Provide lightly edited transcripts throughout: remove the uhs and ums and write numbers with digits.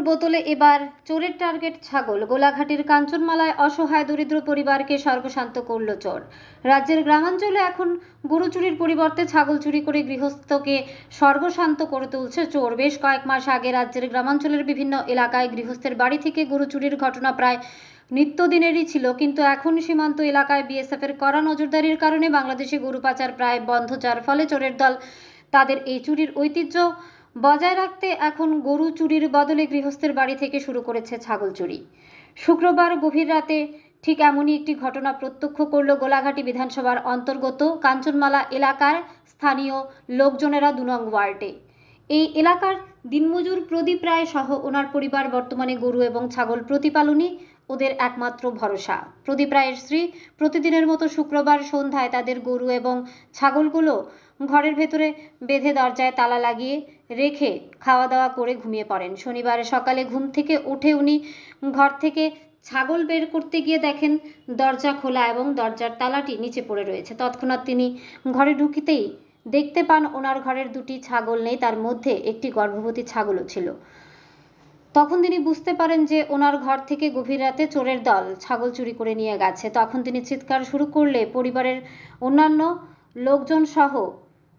গরুর বোতলে এবার চোরের টার্গেট ছাগল। গোলাঘাটের কাঞ্চনমালায় অসহায় দরিদ্র পরিবারকে সর্বশান্ত করল চোর। রাজ্যের গ্রামাঞ্চলে এখন গরু চুরির পরিবর্তে ছাগল চুরি করে গৃহস্থকে সর্বশান্ত করে তুলছে চোর। বেশ কয়েক মাস আগে রাজ্যের গ্রামাঞ্চলের বিভিন্ন এলাকায় গৃহস্থের বাড়ি থেকে গরু চুরির ঘটনা প্রায় নিত্যদিনেরই ছিল, কিন্তু এখন সীমান্ত এলাকায় বিএসএফ এর কড়া নজরদারির কারণে বাংলাদেশে গরু পাচার প্রায় বন্ধ, যার ফলে চোরের দল তাদের এই চুরির ঐতিহ্য বজায় রাখতে এখন গরু চুরির বদলে গৃহস্থের বাড়ি থেকে শুরু করেছে ছাগল চুরি। শুক্রবার গভীর রাতে ঠিক এমনই একটি ঘটনা প্রত্যক্ষ করল গোলাঘাটি বিধানসভার অন্তর্গত কাঞ্চনমালা এলাকার স্থানীয় লোকজনেরা ২ নং ওয়ার্ডে। এই এলাকার দিনমজুর প্রদীপ রায় সহ ওনার পরিবার বর্তমানে গরু এবং ছাগল প্রতিপালনই ওদের একমাত্র ভরসা। প্রদীপ রায়ের স্ত্রী প্রতিদিনের মতো শুক্রবার সন্ধ্যায় তাদের গরু এবং ছাগলগুলো ঘরের ভেতরে বেঁধে দরজায় তালা লাগিয়ে রেখে খাওয়া দাওয়া করে ঘুমিয়ে পড়েন। শনিবার সকালে ঘুম থেকে উঠে উনি ঘর থেকে ছাগল বের করতে গিয়ে দেখেন দরজা খোলা এবং দরজার তালাটি নিচে পড়ে রয়েছে। তৎক্ষণাৎ তিনি ঘরে ঢুকিতেই দেখতে পান ওনার ঘরের 2টি ছাগল নেই, তার মধ্যে একটি গর্ভবতী ছাগলও ছিল। তখন তিনি বুঝতে পারেন যে ওনার ঘর থেকে গভীর রাতে চোরের দল ছাগল চুরি করে নিয়ে গেছে। তখন তিনি চিৎকার শুরু করলে পরিবারের অন্যান্য লোকজন সহ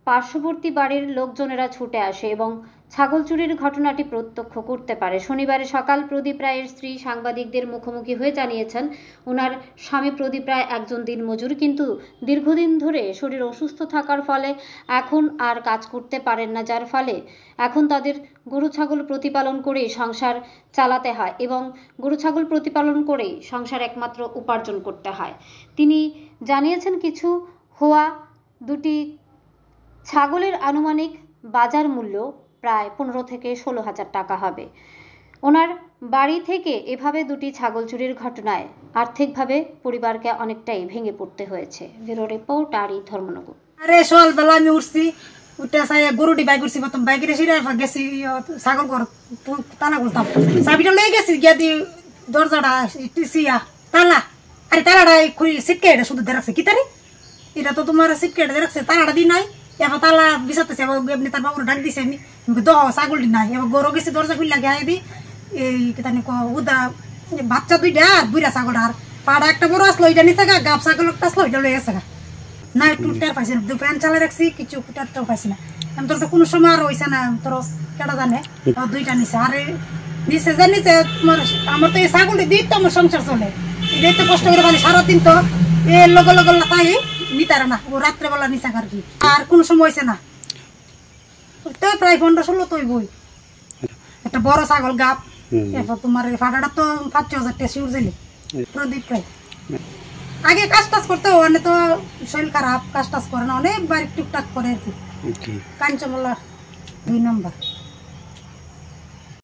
পার্শ্ববর্তী বাড়ির লোকজনেরা ছুটে আসে এবং ছাগল চুরির ঘটনাটি প্রত্যক্ষ করতে পারে। শনিবার সকাল প্রদীপ রায়ের স্ত্রী সাংবাদিকদের মুখোমুখি হয়ে জানিয়েছেন ওনার স্বামী প্রদীপ রায় একজন দিনমজুর, কিন্তু দীর্ঘদিন ধরে শরীর অসুস্থ থাকার ফলে এখন আর কাজ করতে পারেন না, যার ফলে এখন তাদের গরু ছাগল প্রতিপালন করেই সংসার চালাতে হয় এবং গরু ছাগল প্রতিপালন করেই সংসার একমাত্র উপার্জন করতে হয়। তিনি জানিয়েছেন কিছু হওয়া 2টি ছাগলের আনুমানিক বাজার মূল্য প্রায় 15 থেকে 16 হাজার টাকা হবে। ওনার বাড়ি থেকে এভাবে 2টি ছাগল চুরির ঘটনায় আর্থিকভাবে পরিবারকে অনেকটাই ভেঙে পড়তে হয়েছে। ব্যুরো রিপোর্ট আরই ধর্মনগর। আরে সকালবেলা আমি উঠছি, উঠে সাই গরুটি বাইক উঠছি, প্রথম বাইকের সিঁড়ে গেছি ছাগল ঘর তালা করতাম, চাবিটা লেগে গেছি গিয়া দিয়ে দরজাটা সিয়া তালা, আরে তালাটা খুঁড়ি সিটকে এটা শুধু দিয়ে রাখছে কি তারি, এটা তো তোমার সিটকে দিয়ে রাখছে, তালাটা দিই নাই। এবার তালা বিছাতেছে, এমনি তার বাবুর ডাক দিছে, আমি ছাগলটি নাই। এবার গরু গেছি দরজা খুললা গিয়ে দিই এই কেতানি উদা বাচ্চা 2টা আর বুড়া ছাগলটা, আর পাড়া একটা বড় আসলো ওইটা নিতে গা, গাব ছাগল একটা আসলো ওইটা লয়ে গেছে গা। না একটু টের পাইছি না, ফ্যান চালাই রাখছি, কিছু টেরটাও পাইছি না। আমি তোর তো কোনো সময় আর হয়েছে না, তোর কেটা জানে 2টা নিচে, আর নিচে যে নিচে আমার তো এই ছাগলটি দিই তো আমার সংসার চলে, এই তো কষ্ট করে পানি সারাদিন তো এর লগে লগে তাই নিতারে না, ও রাত্রেবেলা নিচা আর কি, আর কোনো সময় হয়েছে না। তো প্রায় 15-16 তৈ বই একটা বড় ছাগল গাপ, এরপর তোমার ফাটাটা তো 5-6 হাজার টাকা শিউর দিলে প্রদীপ প্রায়। আগে কাজ টাজ করতে অনেক তো শরীর খারাপ, কাজ টাজ করে না, অনেকবার টুকটাক করে আর কি। কাঞ্চনমালা 2 নম্বর।